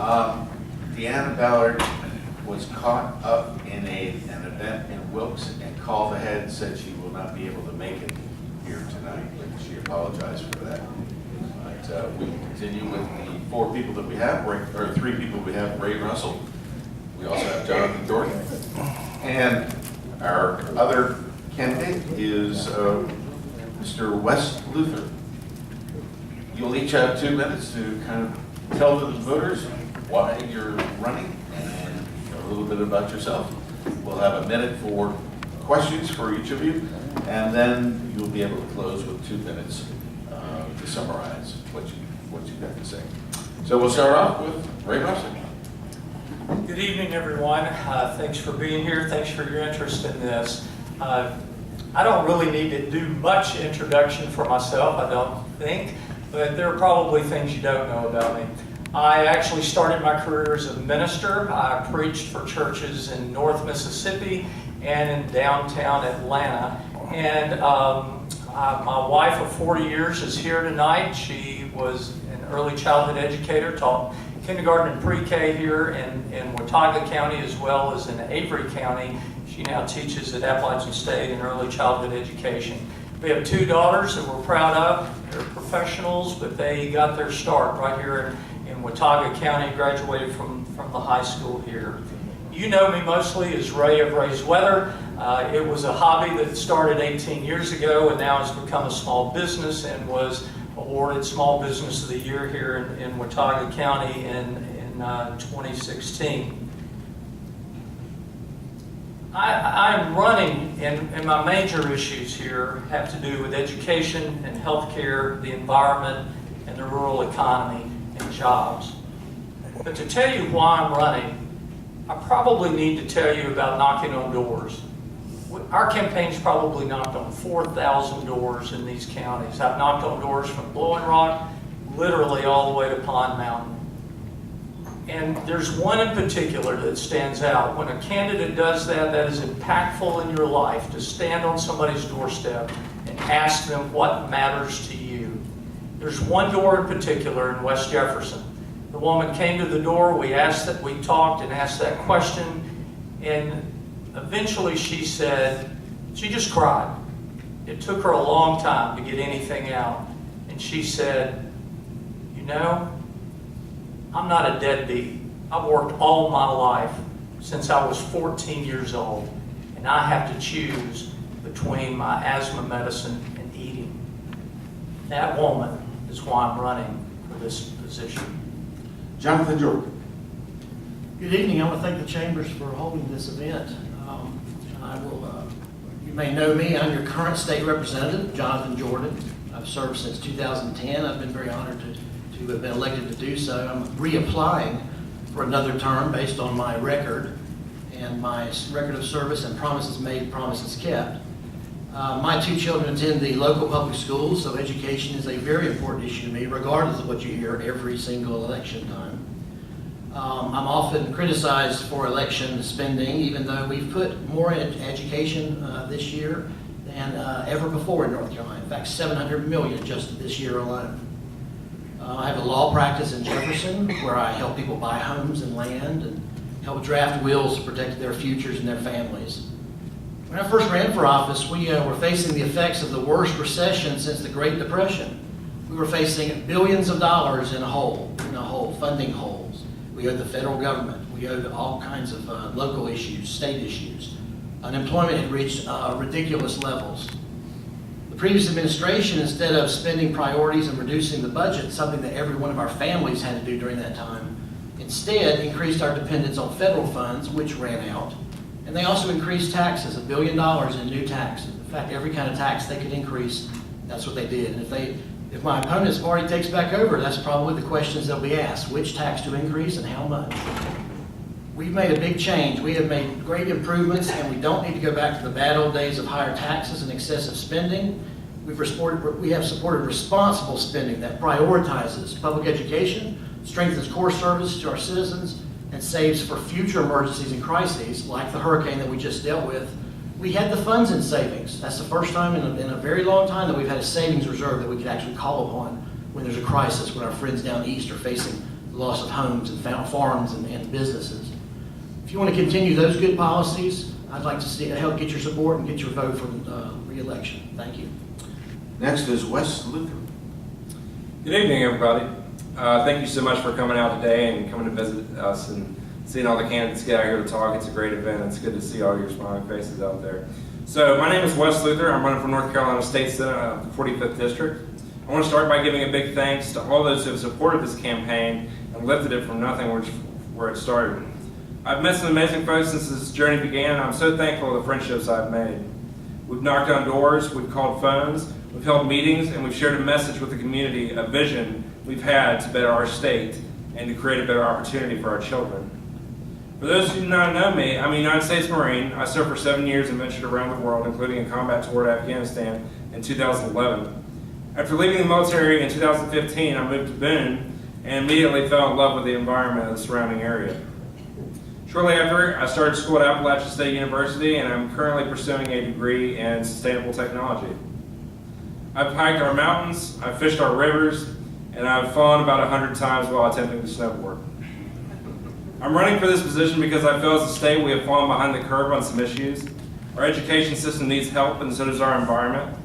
Deanna Ballard was caught up in an event in Wilkes and called ahead, said she will not be able to make it here tonight, but she apologized for that. But we will continue with the four people that we have, or three people we have. Ray Russell. We also have Jonathan Jordan. And our other candidate is Mr. Wes Luther. You'll each have 2 minutes to kind of tell the voters why you're running and a little bit about yourself. We'll have a minute for questions for each of you, and then you'll be able to close with 2 minutes to summarize what you've got to say. So we'll start off with Ray Russell. Good evening, everyone. Thanks for being here. Thanks for your interest in this. I don't really need to do much introduction for myself, I don't think, but there are probably things you don't know about me. I actually started my career as a minister. I preached for churches in North Mississippi and in downtown Atlanta. And my wife of 40 years is here tonight. She was an early childhood educator, taught kindergarten and pre-K here in Watauga County as well as in Avery County. She now teaches at Appalachian State in early childhood education. We have 2 daughters that we're proud of. They're professionals, but they got their start right here in Watauga County, graduated from the high school here. You know me mostly as Ray of Ray's Weather. It was a hobby that started 18 years ago and now has become a small business and was awarded Small Business of the Year here in Watauga County in 2016. I'm running, and my major issues here have to do with education and healthcare, the environment, and the rural economy and jobs. But to tell you why I'm running, I probably need to tell you about knocking on doors. Our campaign's probably knocked on 4,000 doors in these counties. I've knocked on doors from Blowing Rock, literally all the way to Pond Mountain. And there's one in particular that stands out. When a candidate does that, that is impactful in your life, to stand on somebody's doorstep and ask them what matters to you. There's one door in particular in West Jefferson. The woman came to the door, we talked and asked that question, and eventually she said, she just cried. It took her a long time to get anything out. And she said, you know, I'm not a deadbeat. I've worked all my life since I was 14 years old, and I have to choose between my asthma medicine and eating. That woman is why I'm running for this position. Jonathan Jordan. Good evening. I want to thank the Chambers for holding this event. You may know me. I'm your current state representative, Jonathan Jordan. I've served since 2010. I've been very honored to have been elected to do so. I'm reapplying for another term based on my record and my record of service and promises made, promises kept. My 2 children attend the local public schools, so education is a very important issue to me, regardless of what you hear every single election time. I'm often criticized for election spending, even though we've put more into education this year than ever before in North Carolina. In fact, $700 million just this year alone. I have a law practice in Jefferson where I help people buy homes and land and help draft wills to protect their futures and their families. When I first ran for office, we were facing the effects of the worst recession since the Great Depression. We were facing billions of dollars in a hole, funding holes. We owed the federal government. We owed all kinds of local issues, state issues. Unemployment had reached ridiculous levels. The previous administration, instead of spending priorities and reducing the budget, something that every one of our families had to do during that time, instead increased our dependence on federal funds, which ran out. And they also increased taxes, $1 billion in new taxes. In fact, every kind of tax they could increase, that's what they did. And if my opponent's party takes back over, that's probably the questions they'll be asked. Which tax to increase and how much? We've made a big change. We have made great improvements, and we don't need to go back to the bad old days of higher taxes and excessive spending. We have supported responsible spending that prioritizes public education, strengthens core services to our citizens, and saves for future emergencies and crises like the hurricane that we just dealt with. We had the funds in savings. That's the first time in a very long time that we've had a savings reserve that we could actually call upon when there's a crisis, when our friends down east are facing loss of homes and farms and businesses. If you want to continue those good policies, I'd like to help get your support and get your vote for re-election. Thank you. Next is Wes Luther. Good evening, everybody. Thank you so much for coming out today and coming to visit us and seeing all the candidates get out here to talk. It's a great event. It's good to see all your smiling faces out there. So my name is Wes Luther. I'm running for North Carolina State Senate, 45th District. I want to start by giving a big thanks to all those who have supported this campaign and lifted it from nothing where it started. I've met some amazing folks since this journey began, and I'm so thankful for the friendships I've made. We've knocked on doors, we've called phones, we've held meetings, and we've shared a message with the community, a vision we've had to better our state and to create a better opportunity for our children. For those who do not know me, I'm a United States Marine. I served for 7 years and ventured around the world, including a combat tour to Afghanistan in 2011. After leaving the military in 2015, I moved to Boone and immediately fell in love with the environment of the surrounding area. Shortly after, I started school at Appalachian State University, and I'm currently pursuing a degree in sustainable technology. I've hiked our mountains, I've fished our rivers, and I've fallen about 100 times while attempting to snowboard. I'm running for this position because I feel as a state we have fallen behind the curve on some issues. Our education system needs help, and so does our environment.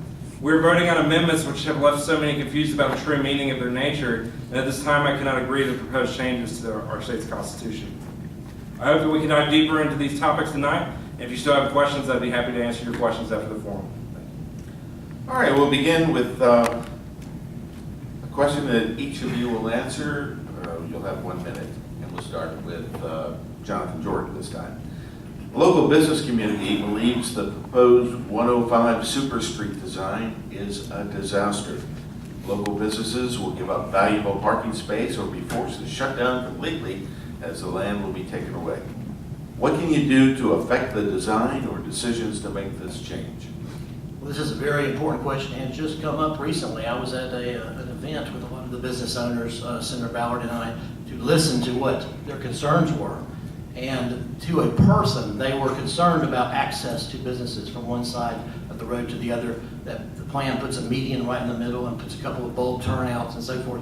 We're voting on amendments which have left so many confused about the true meaning of their nature, and at this time I cannot agree to the proposed changes to our state's constitution. I hope that we can dive deeper into these topics tonight. And if you still have questions, I'd be happy to answer your questions after the forum. All right, we'll begin with a question that each of you will answer. You'll have 1 minute, and we'll start with Jonathan Jordan this time. The local business community believes the proposed 105 Super Street design is a disaster. Local businesses will give up valuable parking space or be forced to shut down completely as the land will be taken away. What can you do to affect the design or decisions to make this change? Well, this is a very important question and it's just come up recently. I was at an event with a lot of the business owners, Senator Ballard and I, to listen to what their concerns were. And to a person, they were concerned about access to businesses from one side of the road to the other. That the plan puts a median right in the middle and puts a couple of bold turnouts and so forth.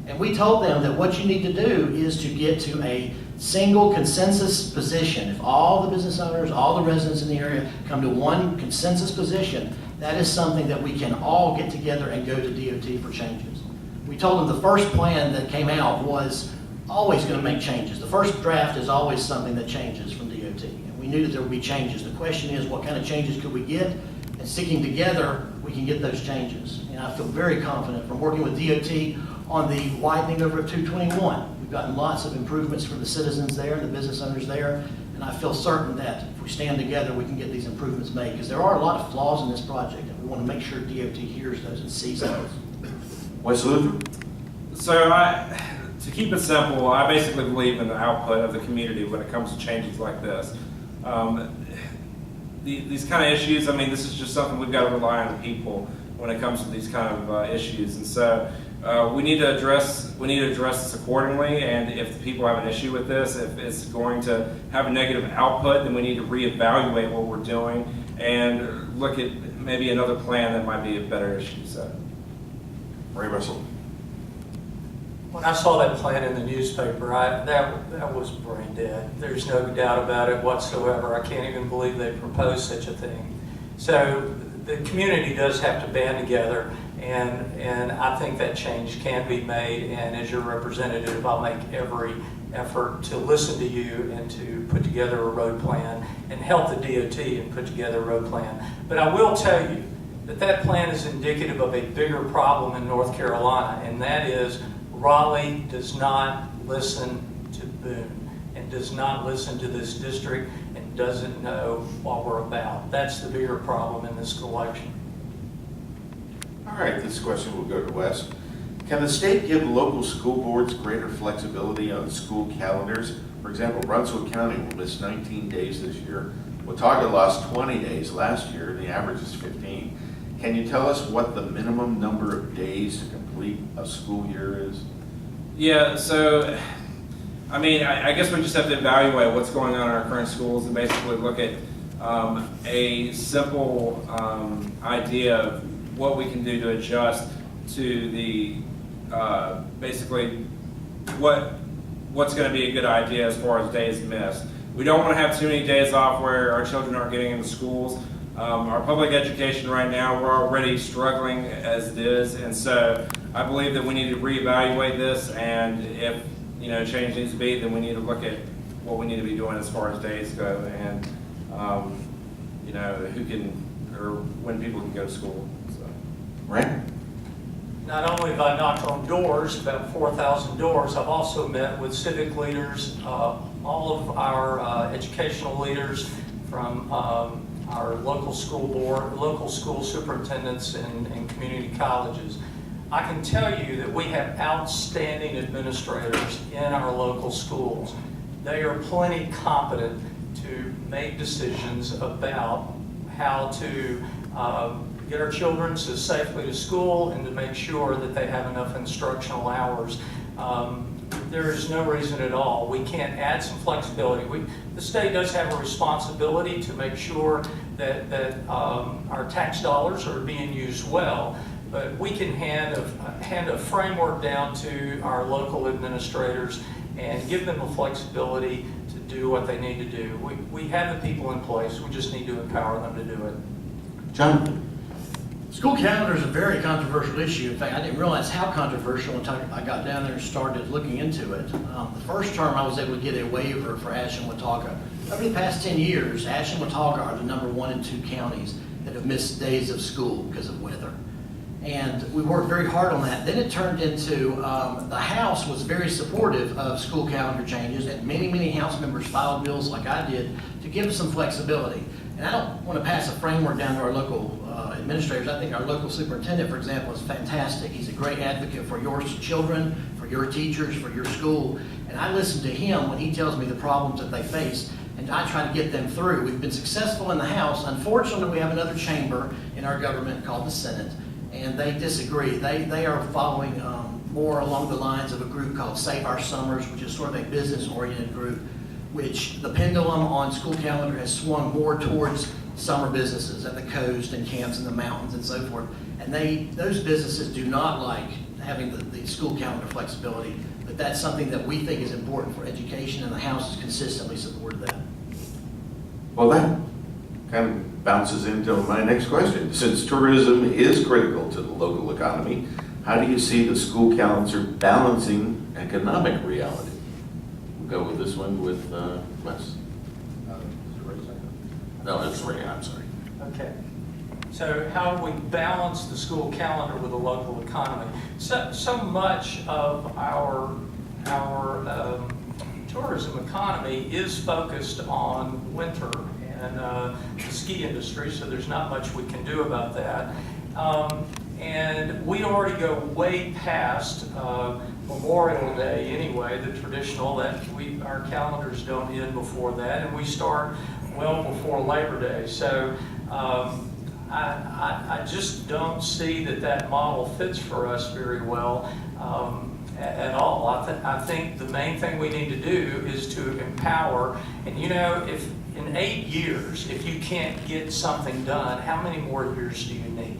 And we told them that what you need to do is to get to a single consensus position. If all the business owners, all the residents in the area come to one consensus position, that is something that we can all get together and go to DOT for changes. We told them the first plan that came out was always going to make changes. The first draft is always something that changes from DOT. And we knew that there would be changes. The question is, what kind of changes could we get? And sticking together, we can get those changes. And I feel very confident from working with DOT on the widening over of 221. We've gotten lots of improvements for the citizens there and the business owners there. And I feel certain that if we stand together, we can get these improvements made. Because there are a lot of flaws in this project. And we want to make sure DOT hears those and sees those. Wes Luther? So to keep it simple, I basically believe in the output of the community when it comes to changes like this. These kind of issues, I mean, this is just something we've got to rely on the people when it comes to these kind of issues. And so we need to address this accordingly. And if the people have an issue with this, if it's going to have a negative output, then we need to reevaluate what we're doing and look at maybe another plan that might be a better issue. So, Ray Russell? When I saw that plan in the newspaper, that was brain dead. There's no doubt about it whatsoever. I can't even believe they proposed such a thing. So the community does have to band together, and I think that change can be made. And as your representative, I'll make every effort to listen to you and to put together a road plan and help the DOT and put together a road plan. But I will tell you that plan is indicative of a bigger problem in North Carolina, and that is Raleigh does not listen to Boone and does not listen to this district and doesn't know what we're about. That's the bigger problem in this election. All right, this question will go to Wes. Can the state give local school boards greater flexibility on school calendars? For example, Brunswick County will miss 19 days this year. Watauga lost 20 days last year, and the average is 15. Can you tell us what the minimum number of days to complete a school year is? yeah, so I mean, I guess we just have to evaluate what's going on in our current schools and basically look at a simple idea of what we can do to adjust to the basically what what's going to be a good idea as far as days missed. We don't want to have too many days off where our children aren't getting into schools. Our public education right now, we're already struggling as it is, and so I believe that we need to reevaluate this, and if change needs to be, then we need to look at what we need to be doing as far as days go, and who can or when people can go to school. So. Right? Not only have I knocked on doors, about 4,000 doors, I've also met with civic leaders, all of our educational leaders from our local school board, local school superintendents and community colleges. I can tell you that we have outstanding administrators in our local schools. They are plenty competent to make decisions about how to get our children safely to school and to make sure that they have enough instructional hours. There is no reason at all. We can't add some flexibility. The state does have a responsibility to make sure that our tax dollars are being used well, but we can hand a framework down to our local administrators and give them the flexibility to do what they need to do. We have the people in place. We just need to empower them to do it. Jonathan? School calendar is a very controversial issue. In fact, I didn't realize how controversial until I got down there and started looking into it. The first term I was able to get a waiver for Ashen-Watauga. Over the past 10 years, Ashen-Watauga are the number 1 and 2 counties that have missed days of school because of weather. And we worked very hard on that. Then it turned into, the House was very supportive of school calendar changes, and many House members filed bills like I did to give us some flexibility. And I don't want to pass a framework down to our local administrators. I think our local superintendent, for example, is fantastic. He's a great advocate for your children, for your teachers, for your school. And I listen to him when he tells me the problems that they face, and I try to get them through. We've been successful in the House. Unfortunately, we have another chamber in our government called the Senate, and they disagree. They are following more along the lines of a group called Save Our Summers, which is sort of a business-oriented group, which the pendulum on school calendar has swung more towards summer businesses at the coast and camps in the mountains and so forth. And those businesses do not like having the school calendar flexibility, but that's something that we think is important for education, and the House has consistently supported that. Well, that kind of bounces into my next question. Since tourism is critical to the local economy, how do you see the school calendar balancing economic reality? We'll go with this one with Wes. No, that's Ray, I'm sorry. Okay. So how do we balance the school calendar with the local economy? So much of our tourism economy is focused on winter and the ski industry, so there's not much we can do about that. And we already go way past Memorial Day anyway, the traditional, that our calendars don't end before that, and we start well before Labor Day. So I just don't see that model fits for us very well at all. I think the main thing we need to do is to empower, and if in 8 years, if you can't get something done, how many more years do you need?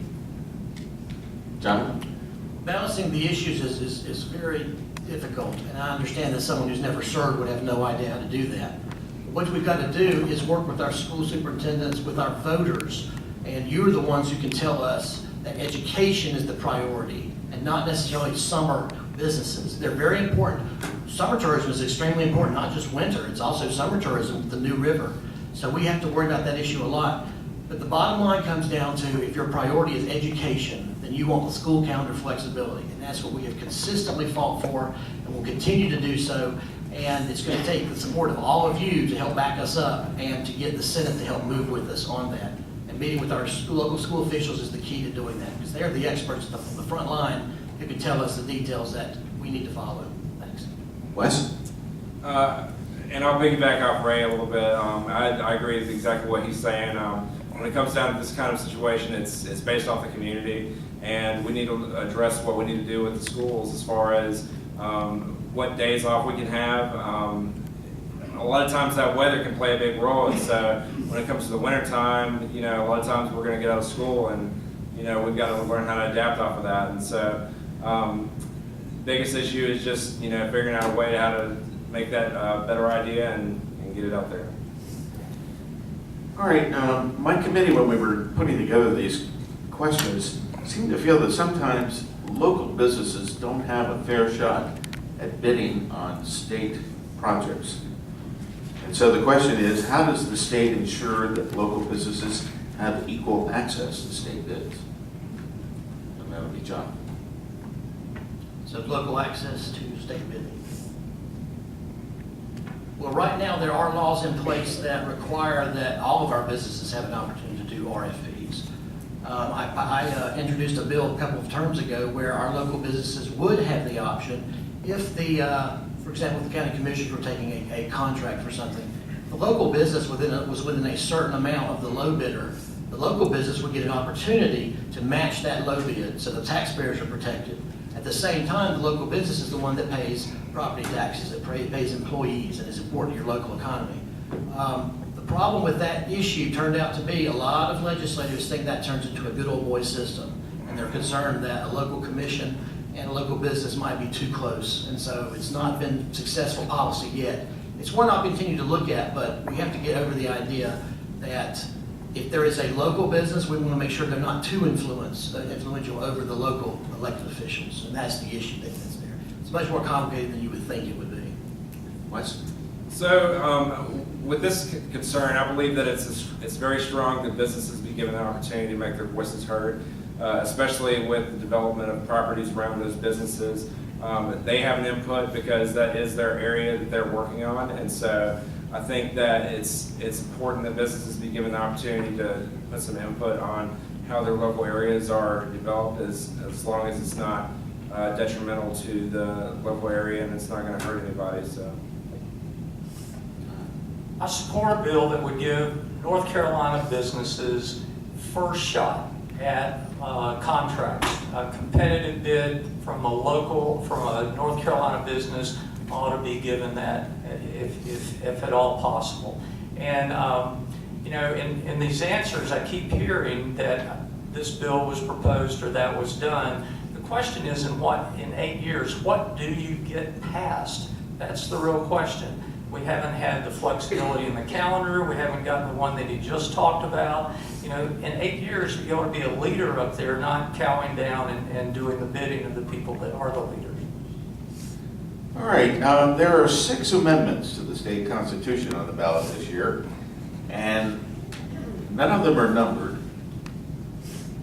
John? Balancing the issues is very difficult, and I understand that someone who's never served would have no idea how to do that. What we've got to do is work with our school superintendents, with our voters, and you're the ones who can tell us that education is the priority and not necessarily summer businesses. They're very important. Summer tourism is extremely important, not just winter. It's also summer tourism, the New River. So we have to worry about that issue a lot. But the bottom line comes down to, if your priority is education, then you want the school calendar flexibility. And that's what we have consistently fought for, and will continue to do so. And it's going to take the support of all of you to help back us up and to get the Senate to help move with us on that. And meeting with our local school officials is the key to doing that, because they're the experts on the front line who can tell us the details that we need to follow. Thanks. Wes? And I'll piggyback off Ray a little bit. I agree with exactly what he's saying. When it comes down to this kind of situation, it's based off the community, and we need to address what we need to do with the schools as far as what days off we can have. A lot of times that weather can play a big role, and so when it comes to the winter time, a lot of times we're going to get out of school, and we've got to learn how to adapt off of that. And so biggest issue is just figuring out a way how to make that a better idea and get it out there. All right, my committee, when we were putting together these questions, seemed to feel that sometimes local businesses don't have a fair shot at bidding on state projects. And so the question is, how does the state ensure that local businesses have equal access to state bids? And that would be John. So local access to state bidding. Well, right now, there are laws in place that require that all of our businesses have an opportunity to do RFPs. I introduced a bill a couple of terms ago where our local businesses would have the option if for example, the county commissioners were taking a contract for something. The local business was within a certain amount of the low bidder. The local business would get an opportunity to match that low bid, so the taxpayers are protected. At the same time, the local business is the one that pays property taxes, that pays employees, and is important to your local economy. The problem with that issue turned out to be a lot of legislators think that turns into a good old boy system, and they're concerned that a local commission and a local business might be too close, and so it's not been successful policy yet. It's one I'll continue to look at, but we have to get over the idea that if there is a local business, we want to make sure they're not too influential over the local elected officials, and that's the issue that's there. It's much more complicated than you would think it would be. Wes? So with this concern, I believe that it's very strong that businesses be given an opportunity to make their voices heard, especially with the development of properties around those businesses. They have an input because that is their area that they're working on, and so I think that it's important that businesses be given the opportunity to put some input on how their local areas are developed, as long as it's not detrimental to the local area and it's not going to hurt anybody. So I support a bill that would give North Carolina businesses first shot at contracts. A competitive bid from a North Carolina business ought to be given that, if at all possible. And you know, in these answers, I keep hearing that this bill was proposed or that was done. The question is, in 8 years, what do you get passed? That's the real question. We haven't had the flexibility in the calendar. We haven't gotten the one that he just talked about. You know, in 8 years, you ought to be a leader up there, not cowing down and doing the bidding of the people that are the leaders. All right, there are 6 amendments to the state constitution on the ballot this year, and none of them are numbered,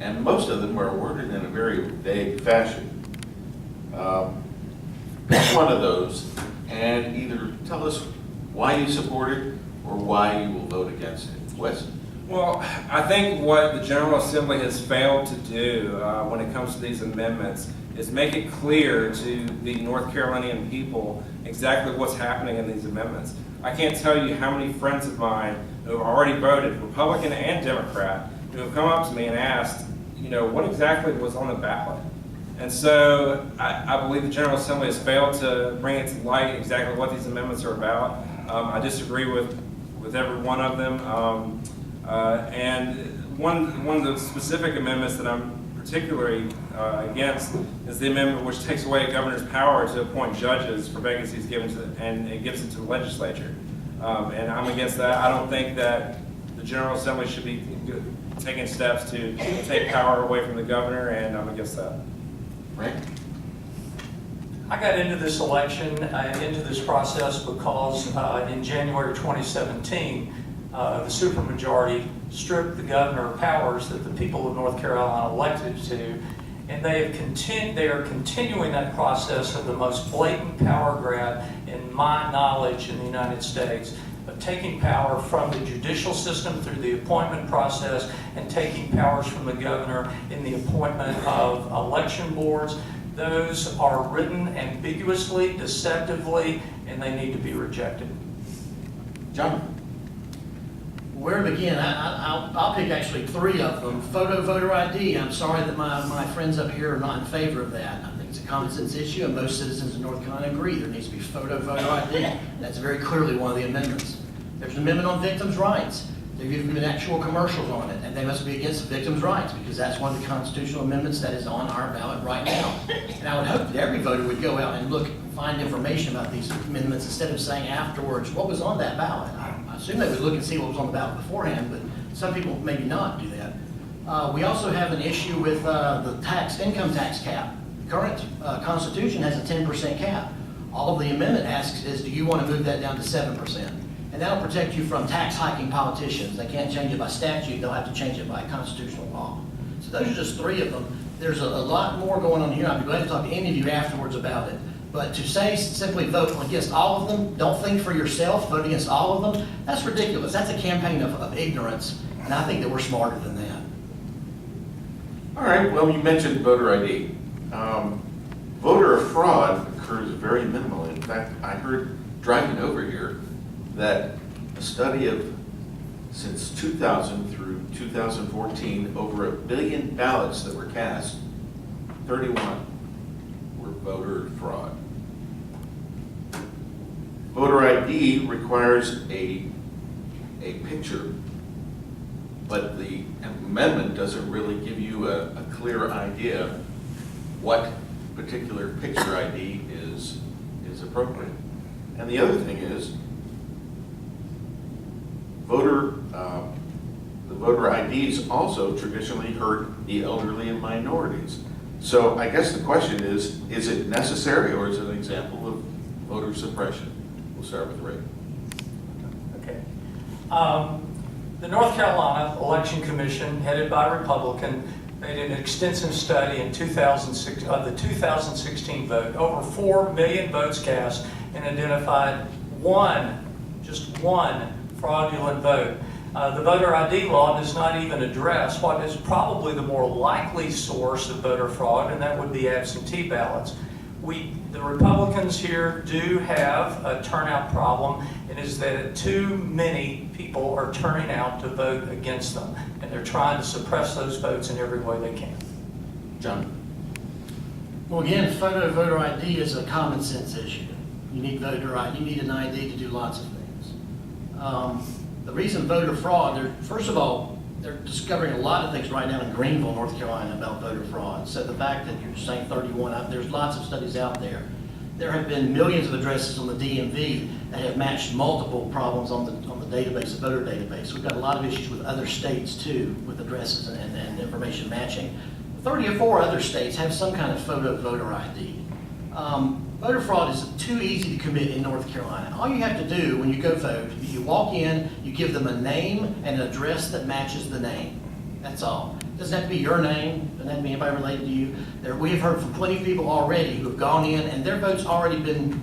and most of them were worded in a very vague fashion. Pick one of those and either tell us why you support it or why you will vote against it. Wes? well, I think what the General Assembly has failed to do when it comes to these amendments is make it clear to the North Carolinian people exactly what's happening in these amendments. I can't tell you how many friends of mine who have already voted, Republican and Democrat, who have come up to me and asked, you know, what exactly was on the ballot. And so I believe the General Assembly has failed to bring it to light exactly what these amendments are about. I disagree with every one of them. And one of the specific amendments that I'm particularly against is the amendment which takes away a governor's power to appoint judges for vacancies given to, and it gives it to the legislature. And I'm against that. I don't think that the General Assembly should be taking steps to take power away from the governor, and I'm against that. Right? I got into this election, into this process because in January 2017, the supermajority stripped the governor of powers that the people of North Carolina elected to, and they are continuing that process of the most blatant power grab in my knowledge in the United States, of taking power from the judicial system through the appointment process and taking powers from the governor in the appointment of election boards. Those are written ambiguously, deceptively, and they need to be rejected. John? Where to begin? I'll pick actually 3 of them. Photo voter ID. I'm sorry that my friends up here are not in favor of that. I think it's a common sense issue, and most citizens in North Carolina agree there needs to be photo voter ID. That's very clearly one of the amendments. There's an amendment on victims' rights. There have even been actual commercials on it, and they must be against victims' rights because that's one of the constitutional amendments that is on our ballot right now. And I would hope that every voter would go out and look find information about these amendments instead of saying afterwards, what was on that ballot? I assume they would look and see what was on the ballot beforehand, but some people maybe not do that. We also have an issue with the income tax cap. Current Constitution has a 10% cap. All of the amendment asks is, do you want to move that down to 7%? And that'll protect you from tax hiking politicians. They can't change it by statute, they'll have to change it by constitutional law. So those are just three of them. There's a lot more going on here. I'd be glad to talk to any of you afterwards about it. But to say simply vote against all of them, don't think for yourself, vote against all of them, that's ridiculous. That's a campaign of ignorance, and I think that we're smarter than that. All right, well, you mentioned voter ID. Voter fraud occurs very minimally. In fact, I heard driving over here that a study of since 2000 through 2014, over 1 billion ballots that were cast, 31 were voter fraud. Voter ID requires a picture, but the amendment doesn't really give you a clear idea what particular picture ID is appropriate. And the other thing is, the voter IDs also traditionally hurt the elderly and minorities. So I guess the question is it necessary, or is it an example of voter suppression? We'll start with Ray. Okay. The North Carolina Election Commission, headed by a Republican, made an extensive study in 2006 of the 2016 vote. Over 4 million votes cast, and identified just one fraudulent vote. The voter ID law does not even address what is probably the more likely source of voter fraud, and that would be absentee ballots. The Republicans here do have a turnout problem. It is that too many people are turning out to vote against them, and they're trying to suppress those votes in every way they can. John? Well, again, voter ID is a common sense issue. You need voter ID. You need an ID to do lots of things. The reason voter fraud, first of all, they're discovering a lot of things right now in Greenville, North Carolina, about voter fraud. So the fact that you're saying 31, there's lots of studies out there. There have been millions of addresses on the DMV that have matched multiple problems on the database, the voter database. We've got a lot of issues with other states too, with addresses and information matching. 34 other states have some kind of photo voter ID. Voter fraud is too easy to commit in North Carolina. All you have to do when you go vote, you walk in, you give them a name and an address that matches the name. That's all. It doesn't have to be your name, doesn't have to be anybody related to you. We have heard from plenty of people already who have gone in and their vote's already been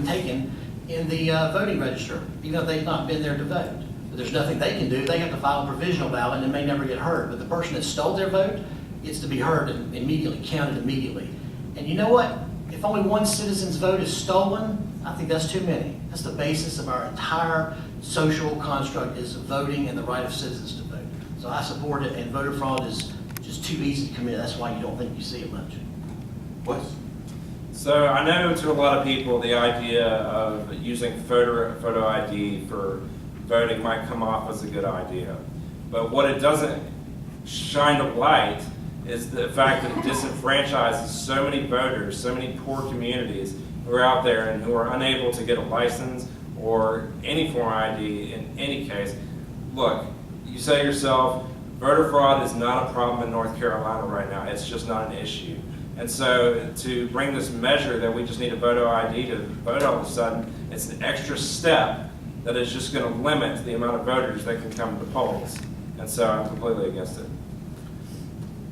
taken in the voting register, even though they've not been there to vote. But there's nothing they can do. They have to file a provisional ballot and it may never get heard. But the person that stole their vote gets to be heard immediately, counted immediately. And you know what? If only one citizen's vote is stolen, I think that's too many. That's the basis of our entire social construct, is voting and the right of citizens to vote. So I support it, and voter fraud is just too easy to commit. That's why you don't think you see it much. What? So I know to a lot of people the idea of using photo ID for voting might come off as a good idea. But what it doesn't shine a light is the fact that it disenfranchises so many voters, so many poor communities who are out there and who are unable to get a license or any form of ID in any case. Look, you say yourself, voter fraud is not a problem in North Carolina right now. It's just not an issue. And so to bring this measure that we just need a photo ID to vote all of a sudden, it's an extra step that is just going to limit the amount of voters that can come to polls. And so I'm completely against it.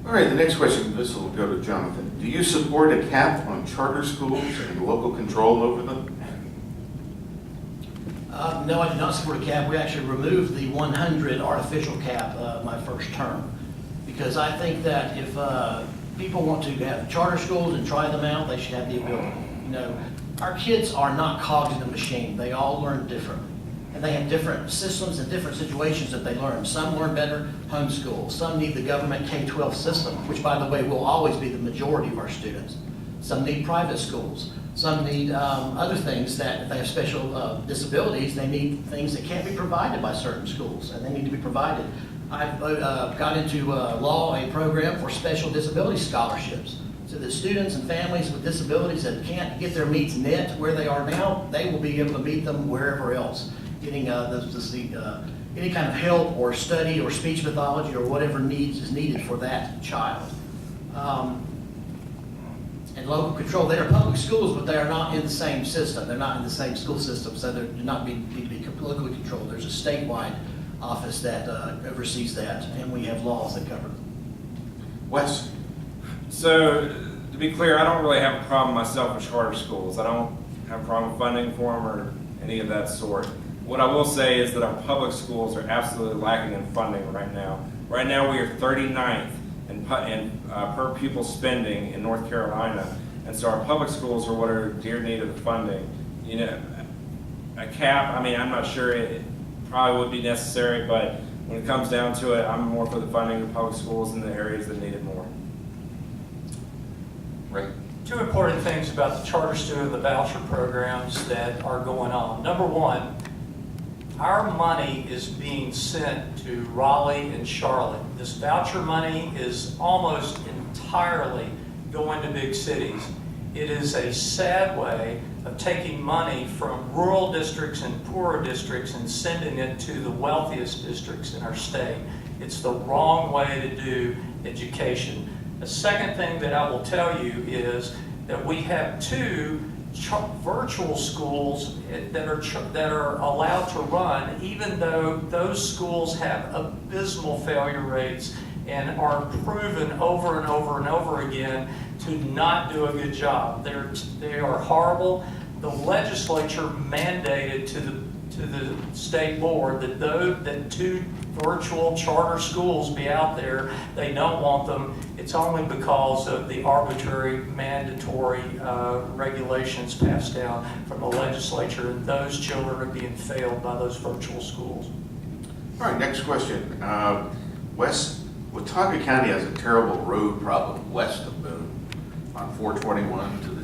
All right, the next question, this will go to Jonathan. Do you support a cap on charter schools and local control over them? No, I do not support a cap. We actually removed the 100 artificial cap my first term, because I think that if people want to have charter schools and try them out, they should have the ability. You know, our kids are not cogs in a machine. They all learn differently. And they have different systems and different situations that they learn. Some learn better homeschool. Some need the government K-12 system, which, by the way, will always be the majority of our students. Some need private schools. Some need other things that, if they have special disabilities, they need things that can't be provided by certain schools, and they need to be provided. I've got into law a program for special disability scholarships. so that students and families with disabilities that can't get their needs met where they are now, they will be able to meet them wherever else, getting any kind of help or study or speech pathology or whatever needs is needed for that child. And local control, they are public schools, but they are not in the same system. They're not in the same school system, so they do not need to be locally controlled. There's a statewide office that oversees that, and we have laws that cover it. Wes? So, to be clear, I don't really have a problem myself with charter schools. I don't have a problem funding for them or any of that sort. What I will say is that our public schools are absolutely lacking in funding right now. Right now, we are 39th in per pupil spending in North Carolina, and so our public schools are what are in dear need of the funding. You know, a cap, I mean, I'm not sure it probably would be necessary, but when it comes down to it, I'm more for the funding of public schools in the areas that need it more. Right. Two important things about the charter student and the voucher programs that are going on. Number one, our money is being sent to Raleigh and Charlotte. This voucher money is almost entirely going to big cities. It is a sad way of taking money from rural districts and poorer districts and sending it to the wealthiest districts in our state. It's the wrong way to do education. The second thing that I will tell you is that we have two virtual schools that are allowed to run, even though those schools have abysmal failure rates and are proven over and over and over again to not do a good job. They are horrible. The legislature mandated to the state board that two virtual charter schools be out there. They don't want them. It's only because of the arbitrary mandatory regulations passed down from the legislature, and those children are being failed by those virtual schools. All right, next question. Wes, Watauga County has a terrible road problem west of Boone on 421 to the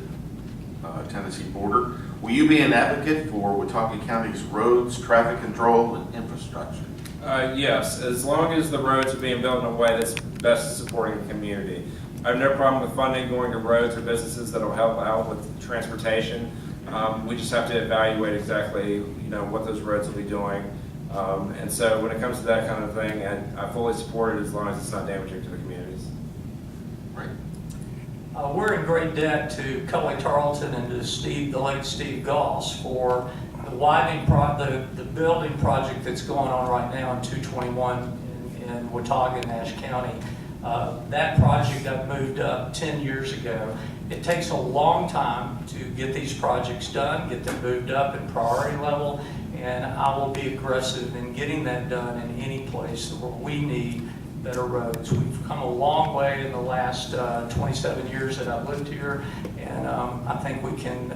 Tennessee border. Will you be an advocate for Watauga County's roads, traffic control, and infrastructure? Yes, as long as the roads are being built in a way that's best supporting the community. I have no problem with funding going to roads or businesses that will help out with transportation. We just have to evaluate exactly, what those roads will be doing. And so when it comes to that kind of thing, I fully support it as long as it's not damaging to the communities. Right. We're in great debt to Cully Tarleton and to the late Steve Goss for the widening the building project that's going on right now in 221 in Watauga and Nash County. That project got moved up 10 years ago. It takes a long time to get these projects done, get them moved up in priority level, and I will be aggressive in getting that done in any place where we need better roads. We've come a long way in the last 27 years that I've lived here, and I think we can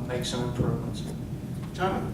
make some improvements. Jonathan?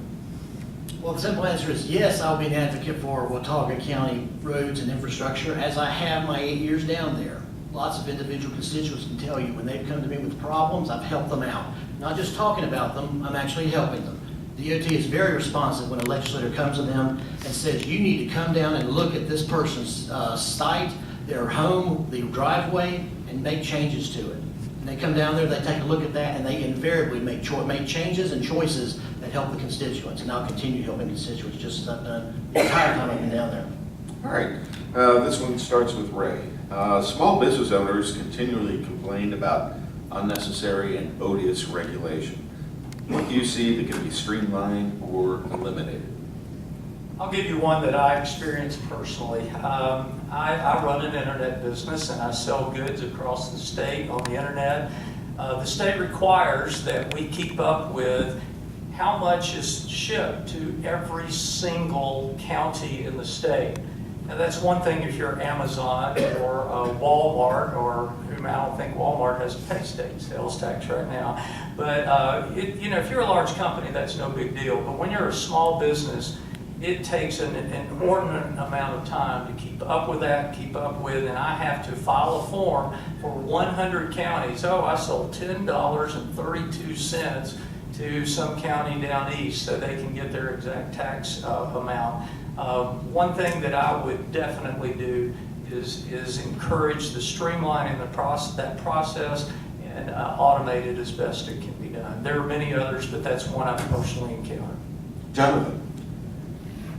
Well, the simple answer is yes, I'll be an advocate for Watauga County roads and infrastructure, as I have my 8 years down there. Lots of individual constituents can tell you when they've come to me with problems, I've helped them out. Not just talking about them, I'm actually helping them. DOT is very responsive when a legislator comes to them and says, you need to come down and look at this person's site, their home, the driveway, and make changes to it. And they come down there, they take a look at that, and they invariably make changes and choices that help the constituents. And I'll continue helping constituents just as I've done the entire time I've been down there. All right. This one starts with Ray. Small business owners continually complain about unnecessary and odious regulation. What do you see that can be streamlined or eliminated? I'll give you one that I experienced personally. I run an internet business and I sell goods across the state on the internet. The state requires that we keep up with how much is shipped to every single county in the state. Now that's one thing if you're Amazon or Walmart, or I don't think Walmart has to pay state sales tax right now. But if you're a large company, that's no big deal. But when you're a small business, it takes an inordinate amount of time to keep up with that, and I have to file a form for 100 counties. Oh, I sold $10.32 to some county down east so they can get their exact tax amount. One thing that I would definitely do is encourage the streamlining that process and automated as best it can be done. There are many others, but that's one I've personally encountered. Jonathan?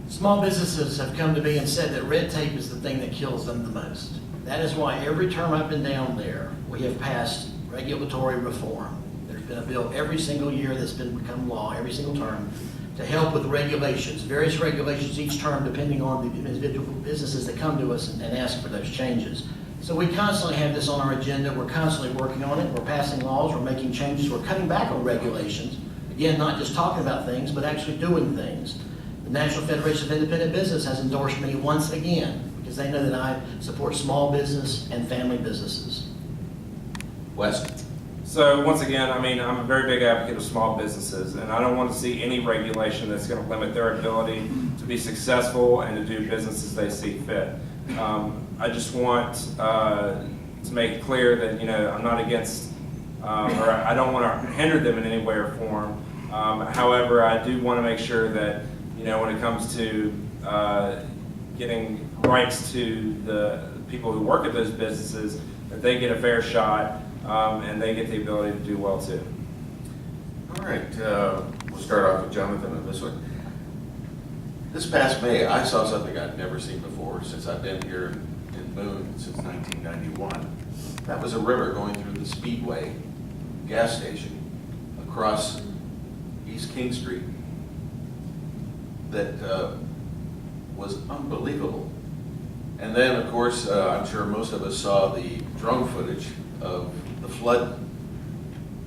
Small businesses have come to me and said that red tape is the thing that kills them the most. That is why every term I've been down there, we have passed regulatory reform. There's been a bill every single year that's become law, every single term, to help with regulations, various regulations each term depending on the individual businesses that come to us and ask for those changes. So we constantly have this on our agenda. We're constantly working on it. We're passing laws. We're making changes. We're cutting back on regulations. Again, not just talking about things, but actually doing things. The National Federation of Independent Business has endorsed me once again because they know that I support small business and family businesses. Wes? So once again, I mean, I'm a very big advocate of small businesses, and I don't want to see any regulation that's going to limit their ability to be successful and to do business as they see fit. I just want to make it clear that, you know, I'm not against, or I don't want to hinder them in any way or form. However, I do want to make sure that, you know, when it comes to getting rights to the people who work at those businesses, that they get a fair shot and they get the ability to do well too. All right, we'll start off with Jonathan on this one. This past May, I saw something I'd never seen before since I've been here in Boone since 1991. That was a river going through the Speedway gas station across East King Street that was unbelievable. And then, of course, I'm sure most of us saw the drone footage of the flood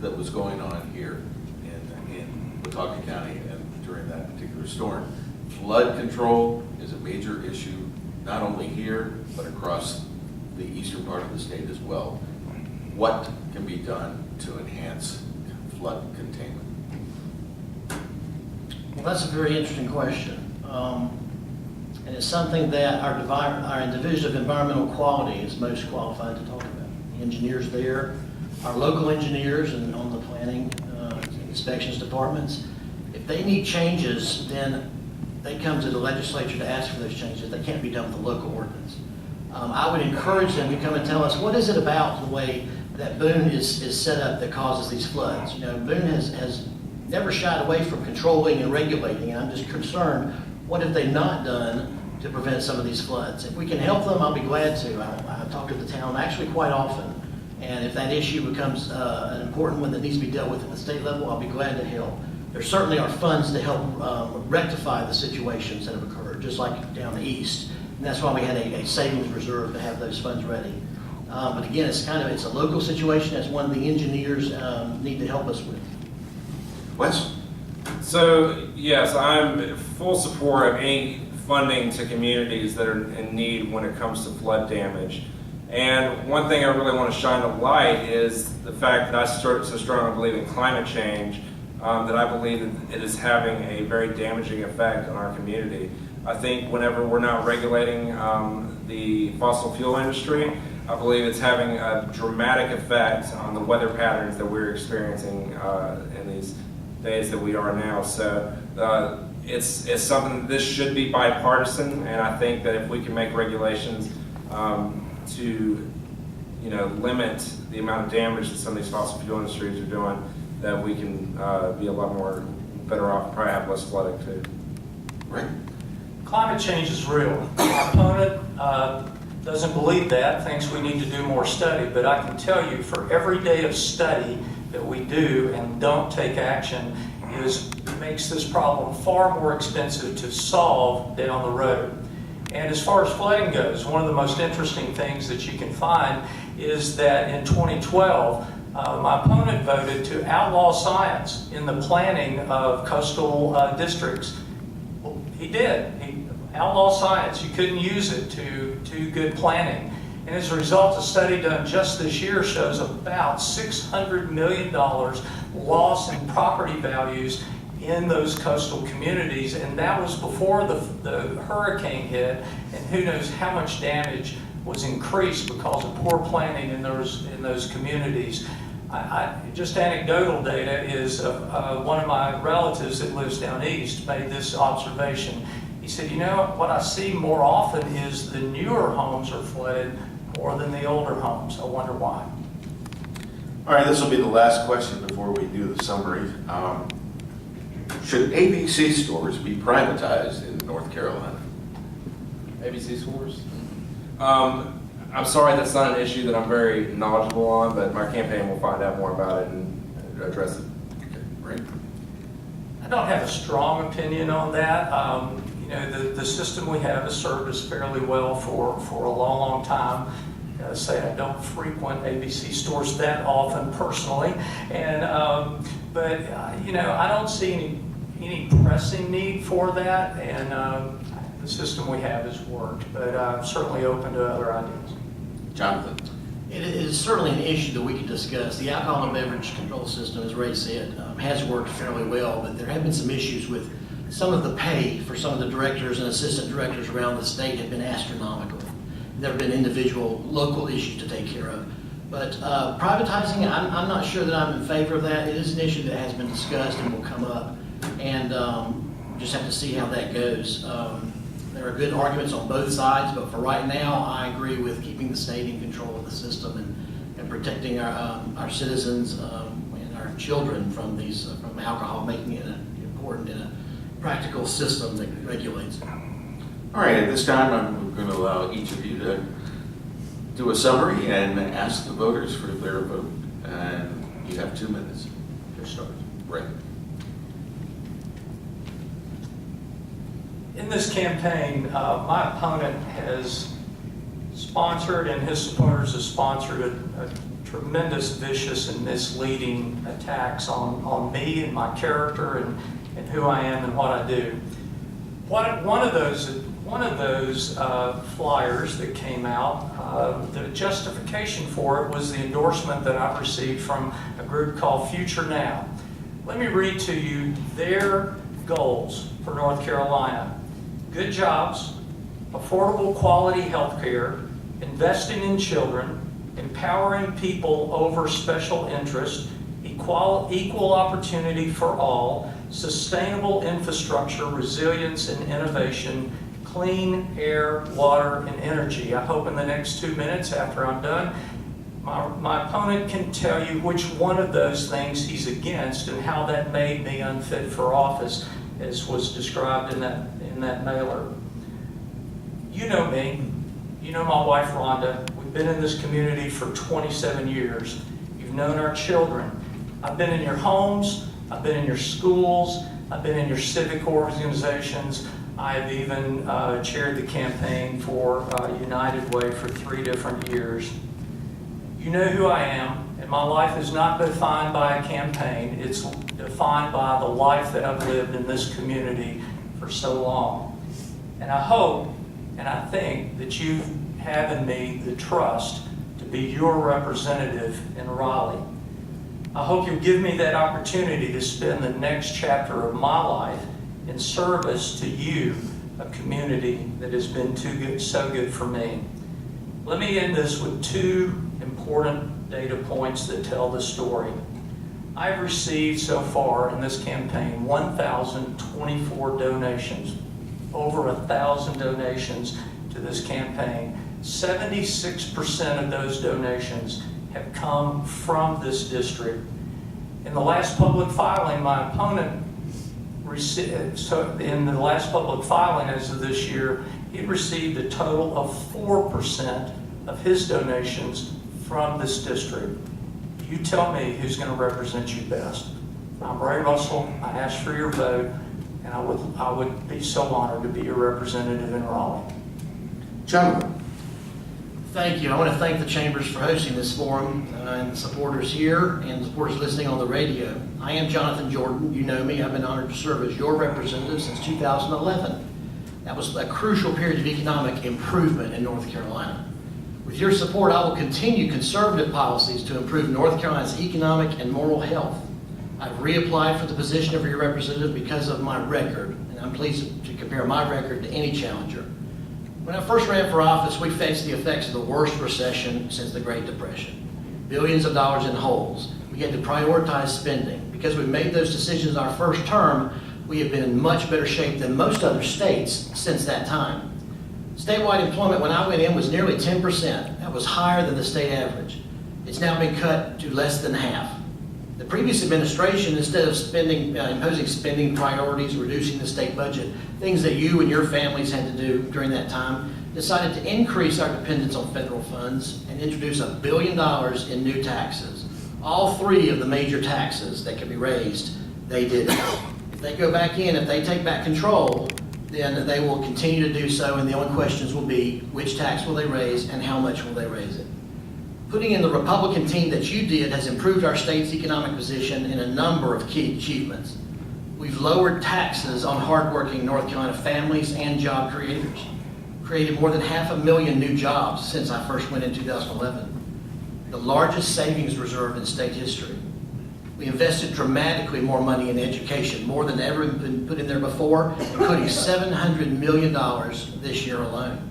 that was going on here in Watauga County and during that particular storm. Flood control is a major issue, not only here, but across the eastern part of the state as well. What can be done to enhance flood containment? Well, that's a very interesting question. And it's something that our Division of Environmental Quality is most qualified to talk about. The engineers there, our local engineers and on the planning inspections departments, if they need changes, then they come to the legislature to ask for those changes. They can't be done with the local ordinance. I would encourage them to come and tell us, what is it about the way that Boone is set up that causes these floods? You know, Boone has never shied away from controlling and regulating, and I'm just concerned, what have they not done to prevent some of these floods? If we can help them, I'll be glad to. I talk to the town actually quite often, and if that issue becomes an important one that needs to be dealt with at the state level, I'll be glad to help. There certainly are funds to help rectify the situations that have occurred, just like down the east. And that's why we had a savings reserve to have those funds ready. But again, it's a local situation. That's one the engineers need to help us with. Wes? So yes, I'm in full support of any funding to communities that are in need when it comes to flood damage. And one thing I really want to shine a light is the fact that I so strongly believe in climate change, that I believe that it is having a very damaging effect on our community. I think whenever we're not regulating the fossil fuel industry, I believe it's having a dramatic effect on the weather patterns that we're experiencing in these days that we are now. So it's something that this should be bipartisan, and I think that if we can make regulations to limit the amount of damage that some of these fossil fuel industries are doing, that we can be a lot more better off, probably have less flooding too. Right. Climate change is real. My opponent doesn't believe that, thinks we need to do more study, but I can tell you for every day of study that we do and don't take action makes this problem far more expensive to solve down the road. And as far as flooding goes, one of the most interesting things that you can find is that in 2012, my opponent voted to outlaw science in the planning of coastal districts. Well, he did. He outlawed science. You couldn't use it to do good planning. And as a result, a study done just this year shows about $600 million loss in property values in those coastal communities, and that was before the hurricane hit, and who knows how much damage was increased because of poor planning in those communities. Just anecdotal data is one of my relatives that lives down east made this observation. He said, you know, what I see more often is the newer homes are flooded more than the older homes. I wonder why. All right, this will be the last question before we do the summary. Should ABC stores be privatized in North Carolina? ABC scores? I'm sorry, that's not an issue that I'm very knowledgeable on, but my campaign will find out more about it and address it. Okay, great. I don't have a strong opinion on that. You know, the system we have has served us fairly well for a long, long time. I say I don't frequent ABC stores that often personally, and you know, I don't see any pressing need for that, and the system we have has worked. But I'm certainly open to other ideas. Jonathan? It is certainly an issue that we can discuss. The alcohol and beverage control system, as Ray said, has worked fairly well, but there have been some issues with some of the pay for some of the directors and assistant directors around the state have been astronomical. There have been individual local issues to take care of. But privatizing, I'm not sure that I'm in favor of that. It is an issue that has been discussed and will come up, and just have to see how that goes. There are good arguments on both sides, but for right now, I agree with keeping the state in control of the system and protecting our citizens and our children from from alcohol, making it important in a practical system that regulates it. All right, at this time, I'm going to allow each of you to do a summary and ask the voters for their vote. And you have 2 minutes. Your start. Right. In this campaign, my opponent has sponsored and his supporters have sponsored a tremendous, vicious, and misleading attacks on me and my character and who I am and what I do. One of those flyers that came out, the justification for it was the endorsement that I received from a group called Future Now. Let me read to you their goals for North Carolina. Good jobs, affordable quality health care, investing in children, empowering people over special interest, equal opportunity for all, sustainable infrastructure, resilience and innovation, clean air, water, and energy. I hope in the next 2 minutes after I'm done, my opponent can tell you which one of those things he's against and how that made me unfit for office, as was described in that mailer. You know me. You know my wife, Rhonda. We've been in this community for 27 years. You've known our children. I've been in your homes. I've been in your schools. I've been in your civic organizations. I've even chaired the campaign for United Way for 3 different years. You know who I am, and my life is not defined by a campaign. It's defined by the life that I've lived in this community for so long. And I hope and I think that you have in me the trust to be your representative in Raleigh. I hope you'll give me that opportunity to spend the next chapter of my life in service to you, a community that has been so good for me. Let me end this with 2 important data points that tell the story. I've received so far in this campaign 1,024 donations, over 1,000 donations to this campaign. 76% of those donations have come from this district. In the last public filing, my opponent received, in the last public filing as of this year, he received a total of 4% of his donations from this district. You tell me who's going to represent you best. I'm Ray Russell. I ask for your vote, and I would be so honored to be your representative in Raleigh. Gentlemen. Thank you. I want to thank the Chambers for hosting this forum and the supporters here and the supporters listening on the radio. I am Jonathan Jordan. You know me. I've been honored to serve as your representative since 2011. That was a crucial period of economic improvement in North Carolina. With your support, I will continue conservative policies to improve North Carolina's economic and moral health. I've reapplied for the position of your representative because of my record, and I'm pleased to compare my record to any challenger. When I first ran for office, we faced the effects of the worst recession since the Great Depression. Billions of dollars in holes. We had to prioritize spending. Because we made those decisions in our first term, we have been in much better shape than most other states since that time. Statewide employment when I went in was nearly 10%. That was higher than the state average. It's now been cut to less than half. The previous administration, instead of imposing spending priorities, reducing the state budget, things that you and your families had to do during that time, decided to increase our dependence on federal funds and introduce $1 billion in new taxes. All three of the major taxes that can be raised, they did it. If they go back in, if they take back control, then they will continue to do so, and the only questions will be which tax will they raise and how much will they raise it. Putting in the Republican team that you did has improved our state's economic position in a number of key achievements. We've lowered taxes on hardworking North Carolina families and job creators, created more than 500,000 new jobs since I first went in 2011, the largest savings reserve in state history. We invested dramatically more money in education, more than ever been put in there before, including $700 million this year alone.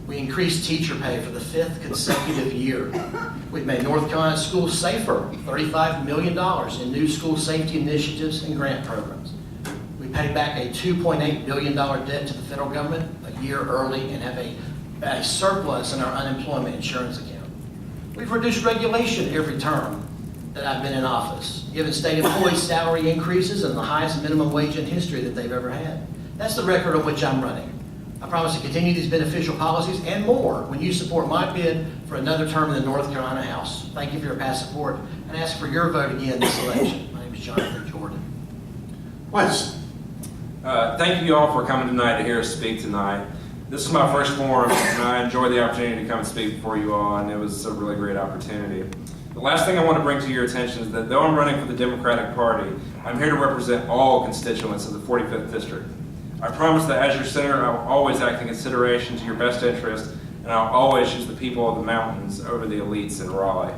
We increased teacher pay for the 5th consecutive year. We've made North Carolina schools safer, $35 million in new school safety initiatives and grant programs. We paid back a $2.8 billion debt to the federal government a year early and have a surplus in our unemployment insurance account. We've reduced regulation every term that I've been in office, given state employees salary increases and the highest minimum wage in history that they've ever had. That's the record on which I'm running. I promise to continue these beneficial policies and more when you support my bid for another term in the North Carolina House. Thank you for your past support and ask for your vote again this election. My name is Jonathan Jordan. Wes? Thank you all for coming tonight to hear us speak tonight. This is my first forum, and I enjoyed the opportunity to come and speak before you all, and it was a really great opportunity. The last thing I want to bring to your attention is that though I'm running for the Democratic Party, I'm here to represent all constituents of the 45th District. I promise that as your senator, I will always act in consideration to your best interest, and I'll always choose the people of the mountains over the elites in Raleigh.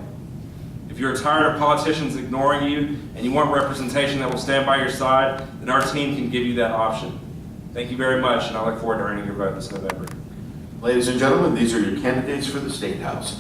If you're tired of politicians ignoring you and you want representation that will stand by your side, then our team can give you that option. Thank you very much, and I look forward to earning your vote this November. Ladies and gentlemen, these are your candidates for the State House.